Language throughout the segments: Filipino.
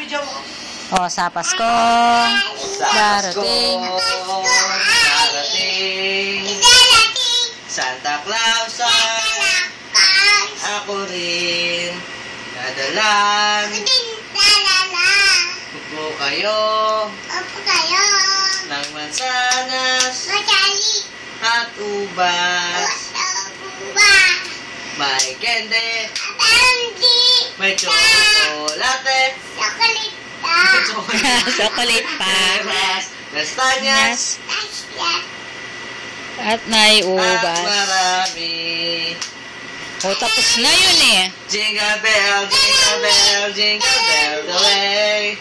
video mo. Oh, sa Pasko. Darating. Santa Claus ako rin nadalang. Upo kayo ng mansanas at ubas. May candy, may chocolate, Chocolate pa. Kastanyas, At may at ubas. marami. O, tapos na yun eh. Jingle bell, jingle bell the way.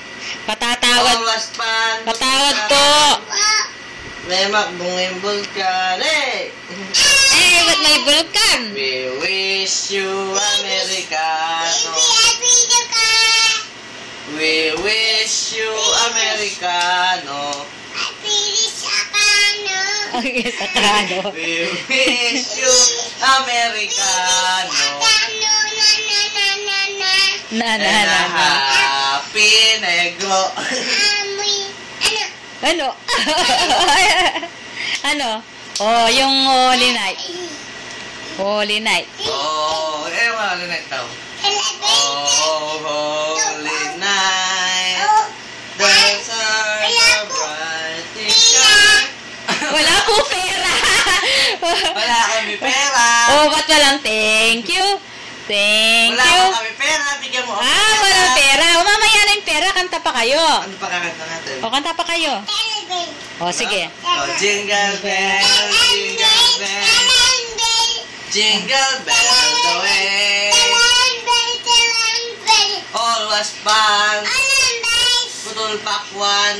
Patatawad. Always fun. Patawad po. May makbunging bulkan. Hey! Eh, ba't may bulkan? We wish you Americano. We wish you Americano. Okay, sakano. We wish you Americano. Na. And a happy negro. Ano? Ano? Oh, yung Holy Night. Holy Night. Oh, holy night daw. Oh, holy night. The stars are bright shine. Wala po pera. Wala kami pera. Oh, ba't walang thank you? Thank Wala you. kami pera. Bigyan mo ako. Walang pera. O, mamaya na yung pera. Kanta pa kayo. Ano pa kakanta natin? O, kanta pa kayo. O, sige. Oh, jingle bell, jingle bell, jingle bell the way. Always fun. Putol pakwan.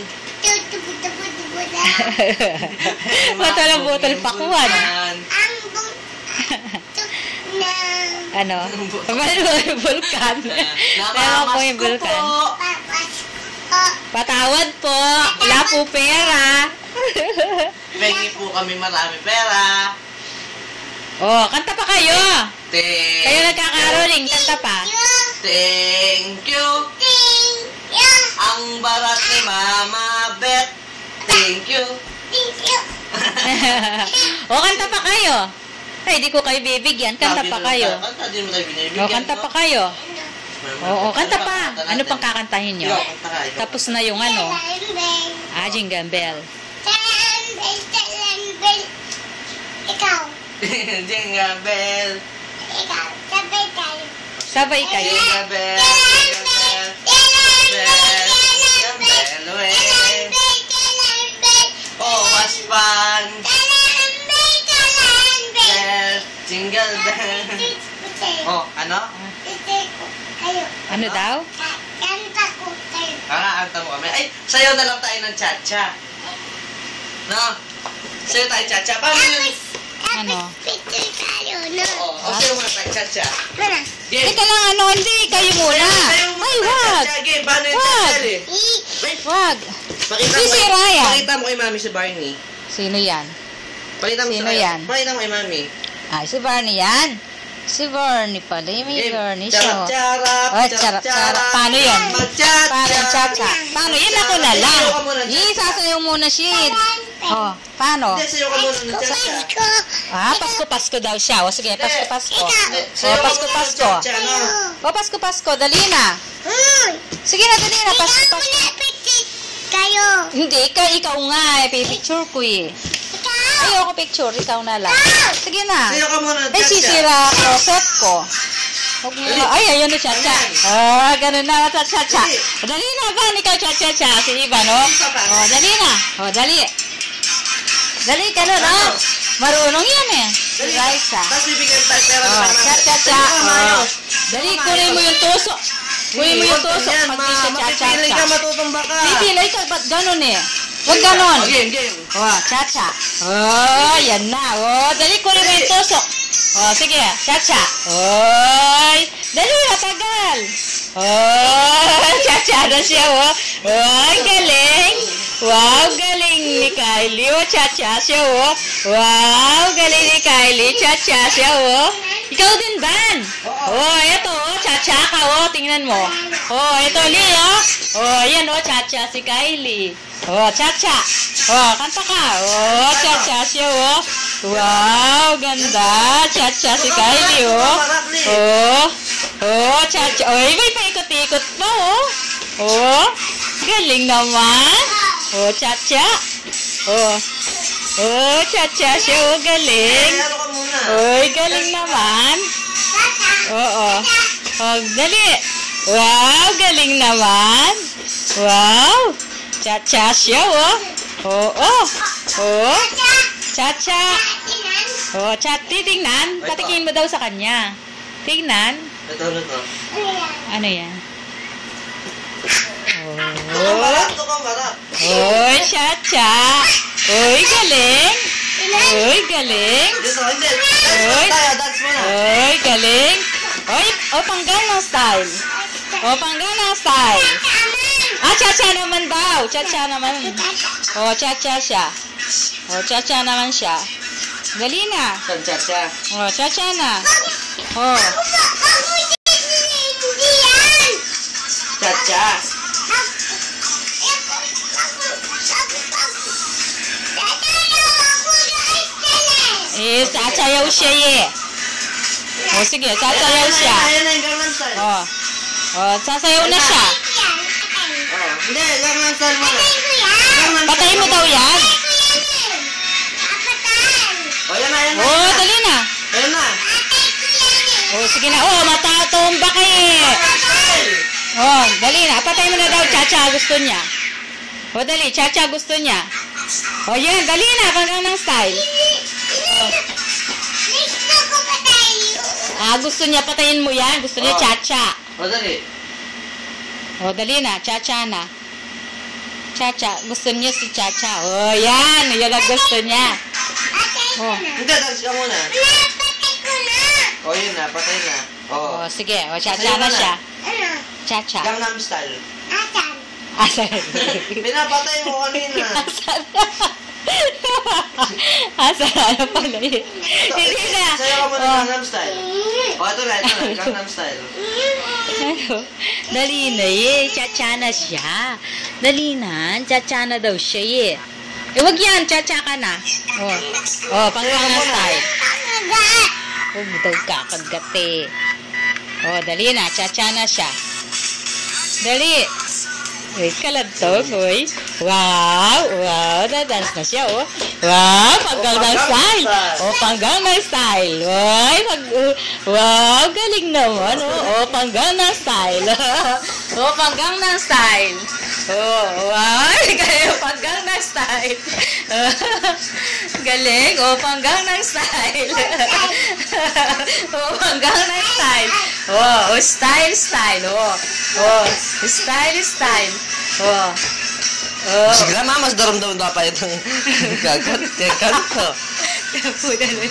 Matalang botol pakwan. Ano? May vulkan. Tama po yung vulkan. Patawad po. Wala po pera. Pengi po kami marami pera. Oh, kanta pa kayo. Kayo Thank nagkakaroling. Kanta pa. you. Ang barat ni Mama Bet. Thank you. O, kanta pa kayo. Ay, di ko kayo bibigyan. Kanta pa kayo. Kanta din mo tayo binibigyan. O, kanta pa kayo. Oo, kanta pa. Ano pang kanta? kakantahin nyo? Tapos na yung ano. Jingle bell. Ikaw. Jingle bell. Ikaw. Sabay tayo. Sabay kayo. Jingle bell. Jingle bell. Jingle bell. Way. Oh, was fun. Bell. Jingle bell. Oh, ano? Ano daw? Kanta ko kayo. Kakakanta mo kami. Ay, sayo na lang tayo ng cha-cha. No? Sayo tayo cha-cha. Paano yun? Ano? Picture tayo, no? Oo, sayo muna tayo cha-cha. Mana? Game. Teka lang, ano, hindi. Kayo muna. Sayo muna Ay, tayo wag. cha-cha. Game, paano yung Wag. cha-cha? Wait, Wag. pakita Si mo. Ryan. Pakita mo kay Mami si Barney. Sino yan? Pakita mo Sino sa yan? Pakita mo kay Mami. Ay, si Barney yan. Si Barney pala. Yung may Barney siya. Charap, Oh, charap. Paano yan? Mag-cha-cha. Parang cha-cha. Paano? Yan ako na lang. Sayo ka muna ng cha-cha. Sasayaw muna siya. Oh, paano? Hindi, sayo ka muna ng cha-cha. Pasko daw siya. O, sige, Pasko. Hindi, O, sayo ka muna ng Pasko. cha-cha, no? O, Pasko. Dali na. Sige na, dali na. Pasko. Picture kayo. Hindi, ikaw nga. Pipicture ko eh. Ayoko picture. Ikaw na lang. Sige na. Sayo ka muna ng Ay, cha-cha. sisira closet ko. Huwag mo. Ay, ayun na cha-cha. Ganun na, cha-cha. Dali na ba? Ikaw cha-cha-cha. Si Ivan, no? Dali na. Dali. Dali ka na, no? Marunong yan eh. Si Raisa. Tapos bibigyan tayo pera ng mga Cha-cha-cha. Dali, kunin mo yung tusok. Kunin mo yung tusok. Pag di siya Makipili ka, cha-cha-cha. matutumba ka. Pipilay ka, ba't ganun eh? Huwag ganun. Game. Cha-cha. Yan na. Dali, kunin mo yung tusok. Sige. Cha-cha. Dali, matagal. Cha-cha na siya, galing. Wow, galing ni Kylie. Cha-cha siya, Wow, galing ni Kylie. Cha-cha siya, Ikaw din, Van. Oh, eto, cha-cha ka, oh. Tingnan mo. Oh, eto, Lee, oh. Oh, ayan, oh, cha-cha si Kylie. Oh, cha-cha. Oh, kanta ka. Oh, cha-cha siya, oh. Wow, ganda. Cha-cha si Kylie, oh. Oh, oh, cha-cha. Oh, may paikot-ikot pa, oh. Oh, galing naman. Oh, cha-cha. Oh, oh, cha-cha siya, oh, galing. Ano ka muna? Oy, galing naman. Oo. Oh, dali. Wow, galing naman. Wow. Cha-cha siya, oh. Oo. Oh. Cha-cha. Oh, chat. Titingnan. Patikin mo daw sa kanya. Tingnan. Ito. Ano yan? Oh. Marap to ka, marap. Oy, cha-cha. Oy, galing. Oy, galing. Dito, hindi. Dance tayo, dance muna. Oy, galing. Oy, oh, pangganang style. Oh, pangganang style. Ah, cha-cha naman daw. Cha-cha naman. Oh, cha-cha siya. Oh, cha-cha naman siya. Gali na. Cha-cha. Oh, cha-cha na. Oh. Cha-cha. Eh, sasayaw siya eh. Oh, sige, sasayaw siya. Ayan na yung Gangnam Style. Oh. Oh, sasayaw na siya. Oh, hindi, Gangnam Style muna. Patay mo daw yan. Oh, yan na, yan na. Oh, dali na. Ayan na. Oh, sige na. Oh, matatumba ka eh. Style. Oh, dali na. Patay mo na daw. Cha-cha gusto niya. Oh, dali. Cha-cha gusto niya. Oh, yan. Dali na. Gangnam Style. Ah, gusto niya patayin mo yan. Gusto niya cha-cha. Oh, dali. Oh, dali na. Cha-cha na. Cha-cha. Gusto niya si cha-cha. Oh, yan. Yan ang gusto niya. Oh. Hindi, dance ka muna. Oh, yun na. Patay na. Oh. Oh, sige. Oh, cha-cha na siya. Cha-cha. Gangnam Style. Asan? Pinapatay mo kanina. Asan? Asan? Ano pala yun? Hindi na. Sayo ka muna Oh. Gangnam Style. Oh, ito na. Gangnam Style. Ano? Dali na eh. Cha-cha na siya. Dali na. Cha-cha na daw siya eh. Eh, wag yan. Cha-cha ka na. Oh. Oh, pang-Gangnam Style. Oh, daw kakagat eh. Oh, dali na. Cha-cha na siya. Dali. Uy, kaladtog, uy. Wow, wow. Na-dance na siya, oh. Wow, pang-Gangnam Style. Oh, pang-Gangnam Style. Uy, wow, galing naman, oh. Oh, pang-Gangnam Style. Oh, pang-Gangnam Style. Oh, wow. Galing, pang-Gangnam Style. Galing, oh, pang-Gangnam Style. Oh, pang-Gangnam Style. Oh, style. Oh, oh, style. Oh. Oh. Sige lang, mas daram-daram dapat itong kanto. Puda na.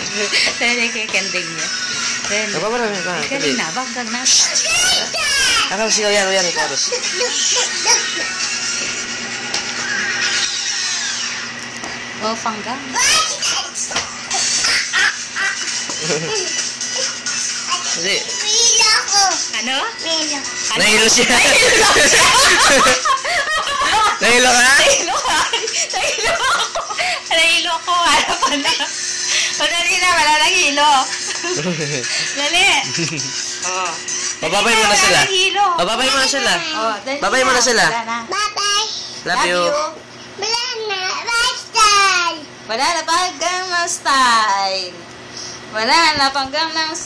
Sana kikanding niya. Napaparami ka. Galing na, banggang na. Akala sigaw yan, chorus. Oh, panggang. Hindi. Ano? Nahilo siya. Nahilo ka? Nahilo ako. Ano pa na? Dali na, wala nang hilo. Dali. Oh. Bababay mo na sila. Wala nang hilo. Bababay mo na sila. Oh, dali Babay mo na sila. Wala na. Bye-bye. Love you. Banana. Bye-bye. Wala na pang Gangnam Style. Wala na pang Gangnam